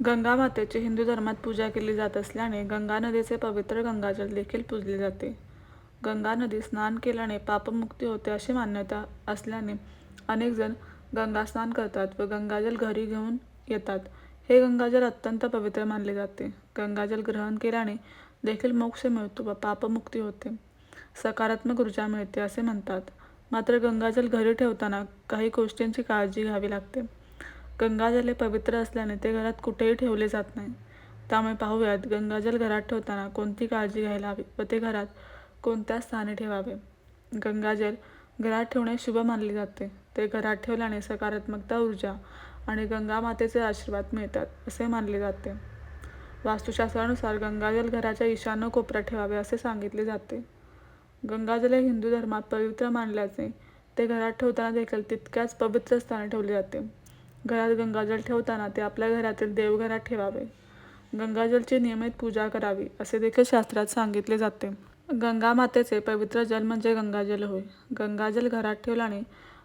गंगा मातेची हिंदू धर्मात पूजा केली जात असल्याने गंगा नदीचे पवित्र गंगाजल देखील पूजले जाते. गंगा नदी स्नान केल्याने पापमुक्ती होते अशी मान्यता असल्याने अनेक जण गंगा स्नान करतात व गंगाजल घरी घेऊन येतात. हे गंगाजल अत्यंत पवित्र मानले जाते. गंगाजल ग्रहण केल्याने देखील मोक्ष मिळतो व पापमुक्ती होते, सकारात्मक ऊर्जा मिळते असे म्हणतात. मात्र गंगाजल घरी ठेवताना काही गोष्टींची काळजी घ्यावी लागते. गंगाजल हे पवित्र असल्याने ते घरात कुठेही ठेवले जात नाही. त्यामुळे पाहूयात गंगाजल घरात ठेवताना कोणती काळजी घ्यायला हवी व ते घरात कोणत्या स्थानी ठेवावे. गंगाजल घरात ठेवणे शुभ मानले जाते. ते घरात ठेवल्याने सकारात्मकता, ऊर्जा आणि गंगा मातेचे आशीर्वाद मिळतात असे मानले जाते. वास्तुशास्त्रानुसार गंगाजल घराच्या ईशान्य कोपऱ्यात ठेवावे असे सांगितले जाते. गंगाजल हे हिंदू धर्मात पवित्र मानल्याने ते घरात ठेवताना देखील तितक्याच पवित्र स्थानी ठेवले जाते. घरात गंगाजल ठेवताना ते आपल्या घरातील देवघरात ठेवावे. गंगाजलची नियमित पूजा करावी असे देखील शास्त्रात सांगितले जाते. गंगा मातेचे पवित्र जल म्हणजे गंगाजल होय. गंगाजल घरात ठेवल्याने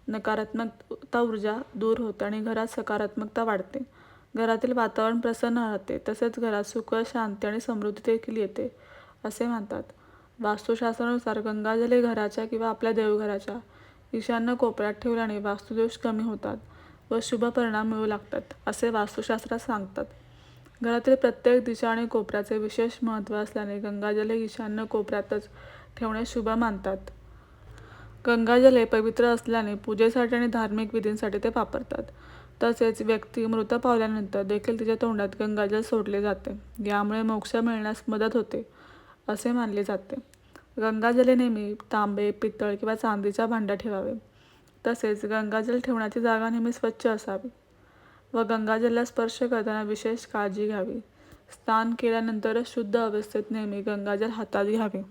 नकारात्मकता, ऊर्जा दूर होते आणि घरात सकारात्मकता वाढते. घरातील वातावरण प्रसन्न राहते. तसेच घरात सुख, शांती आणि समृद्धी देखील येते असे म्हणतात. वास्तुशास्त्रानुसार गंगाजल हे घराच्या किंवा आपल्या देवघराच्या ईशान्य कोपऱ्यात ठेवल्याने वास्तुदोष कमी होतात व शुभ परिणाम मिळू लागतात असे वास्तुशास्त्रात सांगतात. घरातील प्रत्येक दिशा आणि कोपऱ्याचे विशेष महत्त्व असल्याने गंगाजल हे ईशान्य कोपऱ्यातच ठेवणे शुभ मानतात. गंगाजल हे पवित्र असल्याने पूजेसाठी आणि धार्मिक विधींसाठी ते वापरतात. तसेच व्यक्ती मृत पावल्यानंतर देखील तिच्या तोंडात गंगाजल सोडले जाते. यामुळे मोक्ष मिळण्यास मदत होते असे मानले जाते. गंगाजल हे नेहमी तांबे, पितळ किंवा चांदीच्या भांड्यात ठेवावे. तसेच गंगाजल ठेवण्याची जागा नेहमी स्वच्छ असावी व गंगाजलला स्पर्श करताना विशेष काळजी घ्यावी. स्नान केल्यानंतरच शुद्ध अवस्थेत नेहमी गंगाजल हातात घ्यावे.